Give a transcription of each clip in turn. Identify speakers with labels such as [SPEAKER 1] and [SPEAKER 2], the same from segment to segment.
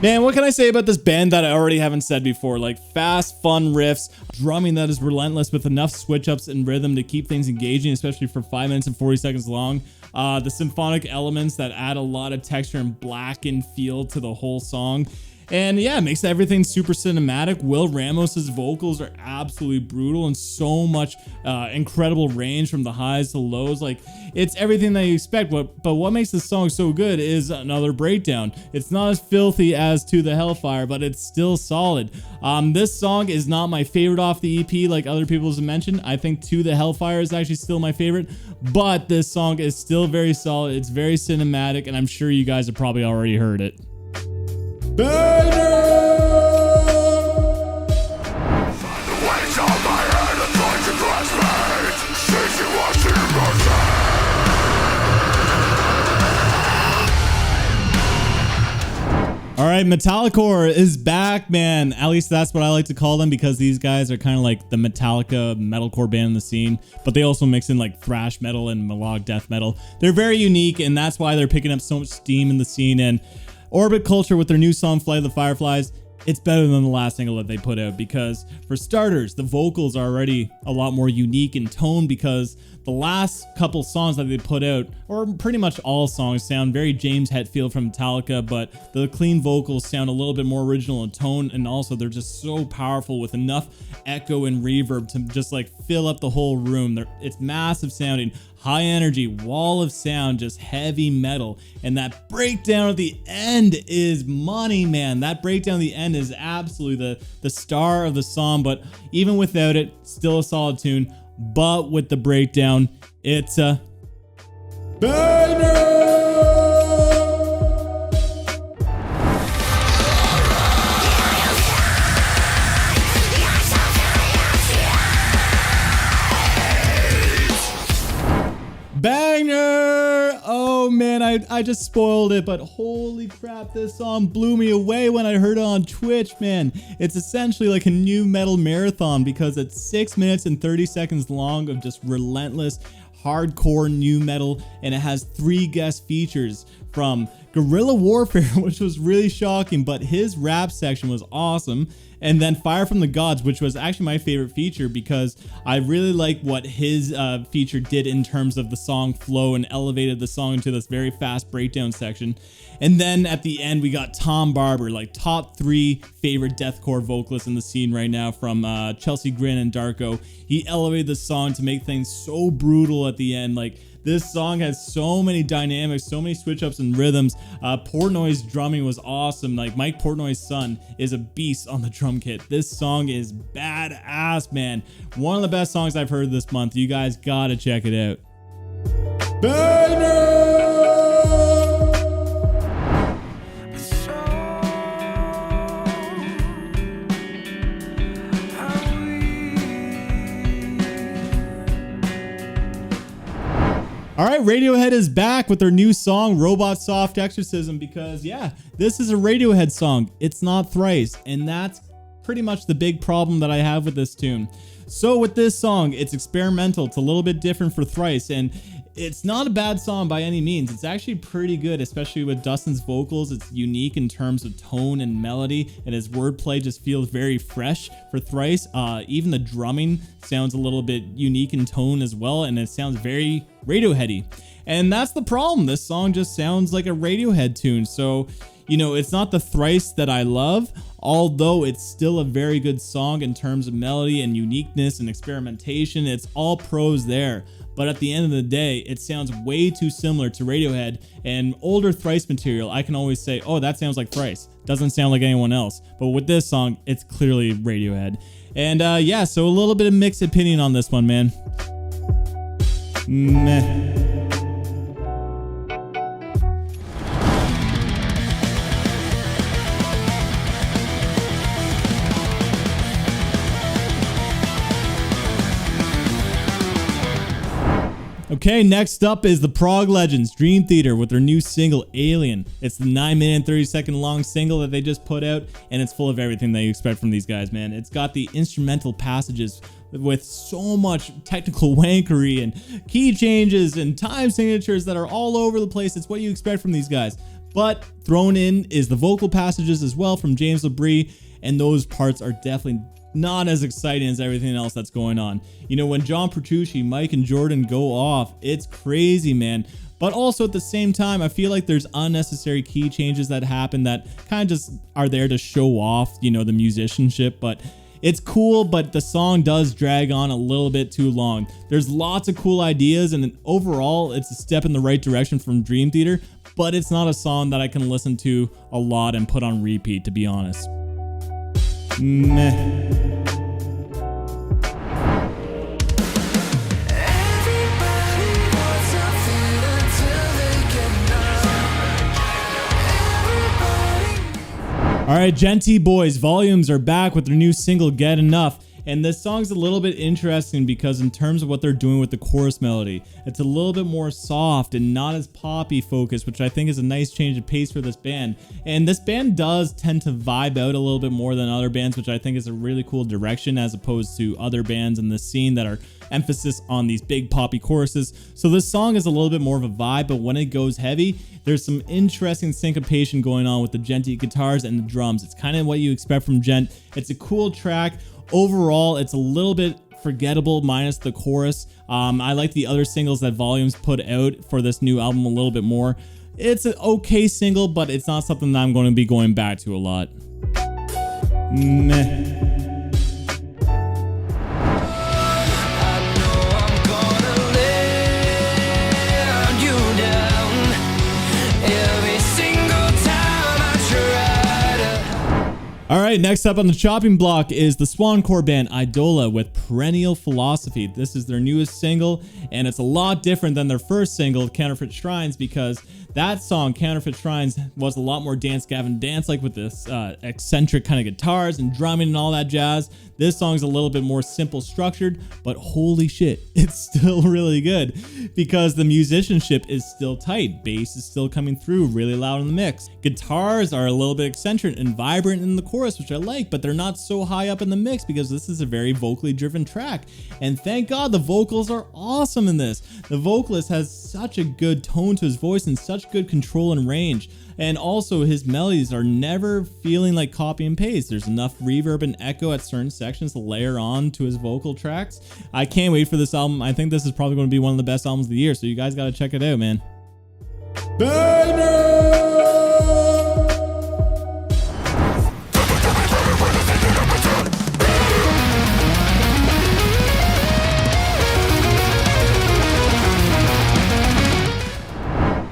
[SPEAKER 1] Man, what can I say about this band that I already haven't said before? Like fast, fun riffs, drumming that is relentless with enough switch ups and rhythm to keep things engaging, especially for 5 minutes and 40 seconds long. The symphonic elements that add a lot of texture and blackened feel to the whole song. And yeah, it makes everything super cinematic. Will Ramos's vocals are absolutely brutal and so much incredible range from the highs to lows. Like, it's everything that you expect. But what makes this song so good is another breakdown. It's not as filthy as To the Hellfire, but it's still solid. This song is not my favorite off the EP, like other people have mentioned. I think To the Hellfire is actually still my favorite, but this song is still very solid. It's very cinematic, and I'm sure you guys have probably already heard it. Alright, Metallicore is back, man. At least that's what I like to call them, because these guys are kind of like the Metallica metalcore band in the scene, but they also mix in like thrash metal and melodic death metal. They're very unique, and that's why they're picking up so much steam in the scene. And Orbit Culture with their new song Flight of the Fireflies, it's better than the last single that they put out, because for starters, the vocals are already a lot more unique in tone, because the last couple songs that they put out, or pretty much all songs, sound very James Hetfield from Metallica, but the clean vocals sound a little bit more original in tone, and also they're just so powerful with enough echo and reverb to just like fill up the whole room. It's massive sounding, high energy, wall of sound, just heavy metal. And that breakdown at the end is money, man. That breakdown at the end is absolutely the star of the song, but even without it, still a solid tune. But with the breakdown, it's a banger! Banger! Oh man, I just spoiled it, but holy crap, this song blew me away when I heard it on Twitch, man. It's essentially like a new metal marathon, because it's 6 minutes and 30 seconds long of just relentless hardcore new metal, and it has 3 guest features from Guerrilla Warfare, which was really shocking, but his rap section was awesome. And then Fire from the Gods, which was actually my favorite feature, because I really like what his feature did in terms of the song flow and elevated the song into this very fast breakdown section. And then at the end, we got Tom Barber, like top 3 favorite deathcore vocalists in the scene right now, from Chelsea Grin and Darko. He elevated the song to make things so brutal at the end. Like, this song has so many dynamics, so many switch ups and rhythms. Portnoy's drumming was awesome. Like, Mike Portnoy's son is a beast on the drum kit. This song is badass, man. One of the best songs I've heard this month. You guys gotta check it out. Banger! All right, Radiohead is back with their new song, Robot Soft Exorcism, because yeah, this is a Radiohead song. It's not Thrice, and that's pretty much the big problem that I have with this tune. So with this song, it's experimental. It's a little bit different for Thrice, and it's not a bad song by any means. It's actually pretty good, especially with Dustin's vocals. It's unique in terms of tone and melody, and his wordplay just feels very fresh for Thrice. Even the drumming sounds a little bit unique in tone as well, and it sounds very Radioheady. And that's the problem. This song just sounds like a Radiohead tune. So, you know, it's not the Thrice that I love, although it's still a very good song in terms of melody and uniqueness and experimentation. It's all pros there. But at the end of the day, it sounds way too similar to Radiohead, and older Thrice material, I can always say, oh, that sounds like Thrice. Doesn't sound like anyone else. But with this song, it's clearly Radiohead. And yeah, so a little bit of mixed opinion on this one, man. Meh. Okay, next up is the prog legends Dream Theater with their new single Alien. It's the 9-minute and 30-second long single that they just put out, and it's full of everything that you expect from these guys, man. It's got the instrumental passages with so much technical wankery and key changes and time signatures that are all over the place. It's what you expect from these guys. But thrown in is the vocal passages as well from James Labrie, and those parts are definitely not as exciting as everything else that's going on. You know, when John Petrucci, Mike, and Jordan go off, it's crazy, man. But also at the same time, I feel like there's unnecessary key changes that happen that kind of just are there to show off, you know, the musicianship. But it's cool, but the song does drag on a little bit too long. There's lots of cool ideas, and overall, it's a step in the right direction from Dream Theater, but it's not a song that I can listen to a lot and put on repeat, to be honest. Meh. Alright, Genty Boys, Volumes are back with their new single Get Enough. And this song's a little bit interesting because in terms of what they're doing with the chorus melody, it's a little bit more soft and not as poppy focused, which I think is a nice change of pace for this band. And this band does tend to vibe out a little bit more than other bands, which I think is a really cool direction as opposed to other bands in the scene that are emphasis on these big poppy choruses. So this song is a little bit more of a vibe, but when it goes heavy, there's some interesting syncopation going on with the Genty guitars and the drums. It's kind of what you expect from Gent. It's a cool track. Overall, it's a little bit forgettable minus the chorus. I like the other singles that Volumes put out for this new album a little bit more. It's an okay single, but it's not something that I'm going to be going back to a lot. Meh. Alright, next up on the chopping block is the Swancore band Eidola with Perennial Philosophy. This is their newest single, and it's a lot different than their first single, Counterfeit Shrines, because that song, Counterfeit Shrines, was a lot more Dance Gavin Dance, like with this eccentric kind of guitars and drumming and all that jazz. This song's a little bit more simple structured, but holy shit, it's still really good because the musicianship is still tight. Bass is still coming through really loud in the mix. Guitars are a little bit eccentric and vibrant in the chorus, which I like, but they're not so high up in the mix because this is a very vocally driven track. And thank God the vocals are awesome in this. The vocalist has such a good tone to his voice and such good control and range. And also his melodies are never feeling like copy and paste. There's enough reverb and echo at certain sections to layer on to his vocal tracks. I can't wait for this album. I think this is probably going to be one of the best albums of the year, so you guys got to check it out, man. Banger!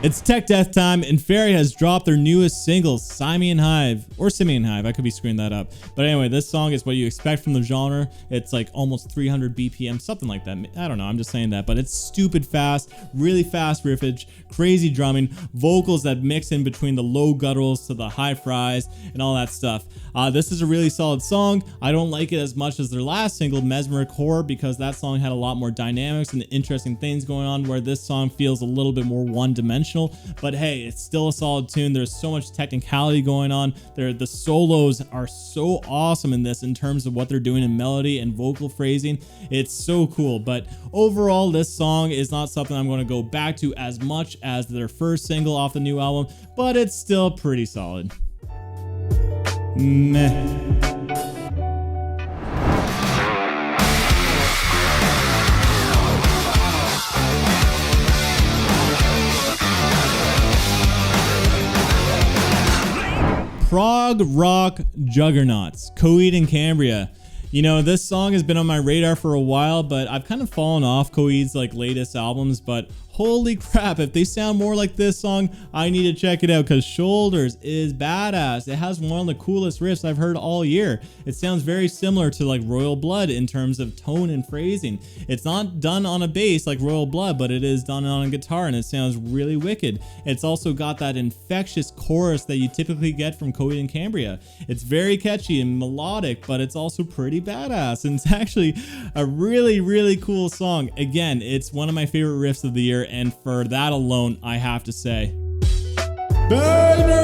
[SPEAKER 1] It's tech death time. Inferi has dropped their newest single, Simian Hive, or Simian Hive. I could be screwing that up. But anyway, this song is what you expect from the genre. It's like almost 300 BPM, something like that. I don't know, I'm just saying that. But it's stupid fast, really fast riffage, crazy drumming, vocals that mix in between the low gutturals to the high fries and all that stuff. This is a really solid song. I don't like it as much as their last single, Mesmeric Horror, because that song had a lot more dynamics and interesting things going on, where this song feels a little bit more one-dimensional. But hey, it's still a solid tune. There's so much technicality going on there. The solos are so awesome in this in terms of what they're doing in melody and vocal phrasing. It's so cool. But overall, this song is not something I'm going to go back to as much as their first single off the new album, but it's still pretty solid. Meh. Prog rock juggernauts, Coheed and Cambria. You know, this song has been on my radar for a while, but I've kind of fallen off Coheed's like latest albums, but holy crap, if they sound more like this song, I need to check it out, because Shoulders is badass. It has one of the coolest riffs I've heard all year. It sounds very similar to like Royal Blood in terms of tone and phrasing. It's not done on a bass like Royal Blood, but it is done on a guitar, and it sounds really wicked. It's also got that infectious chorus that you typically get from Coheed and Cambria. It's very catchy and melodic, but it's also pretty badass, and it's actually a really, really cool song. Again, it's one of my favorite riffs of the year, and for that alone, I have to say, banger!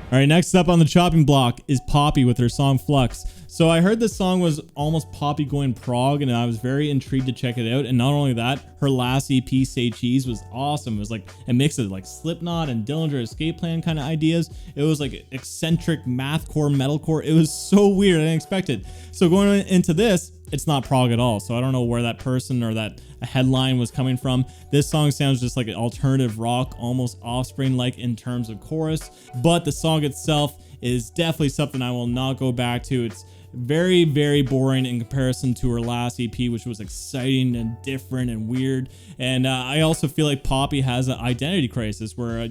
[SPEAKER 1] All right, next up on the chopping block is Poppy with her song Flux. So I heard this song was almost Poppy going prog, and I was very intrigued to check it out. And not only that, her last EP, Say Cheese, was awesome. It was like a mix of like Slipknot and Dillinger Escape Plan kind of ideas. It was like eccentric mathcore, metalcore. It was so weird. I didn't expect it. So going into this, it's not prog at all. So I don't know where that person or that headline was coming from. This song sounds just like an alternative rock, almost Offspring-like in terms of chorus, but the song itself is definitely something I will not go back to. It's very, very boring in comparison to her last EP, which was exciting and different and weird. And I also feel like Poppy has an identity crisis where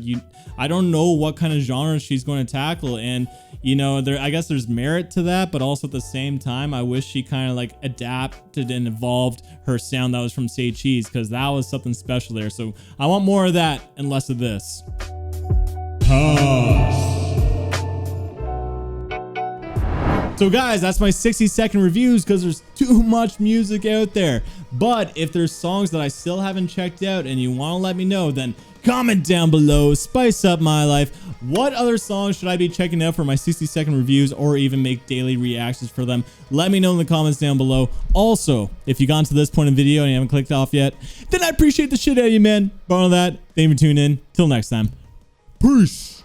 [SPEAKER 1] I don't know what kind of genre she's going to tackle. And you know, I guess there's merit to that, but also at the same time, I wish she kind of like adapted and evolved her sound that was from Say Cheese, because that was something special there. So I want more of that and less of this. So guys, that's my 60-second reviews, because there's too much music out there. But if there's songs that I still haven't checked out and you want to let me know, then comment down below, spice up my life. What other songs should I be checking out for my 60-second reviews, or even make daily reactions for them? Let me know in the comments down below. Also, if you got to this point in the video and you haven't clicked off yet, then I appreciate the shit out of you, man. But all that, thank you for tuning in. Till next time. Peace.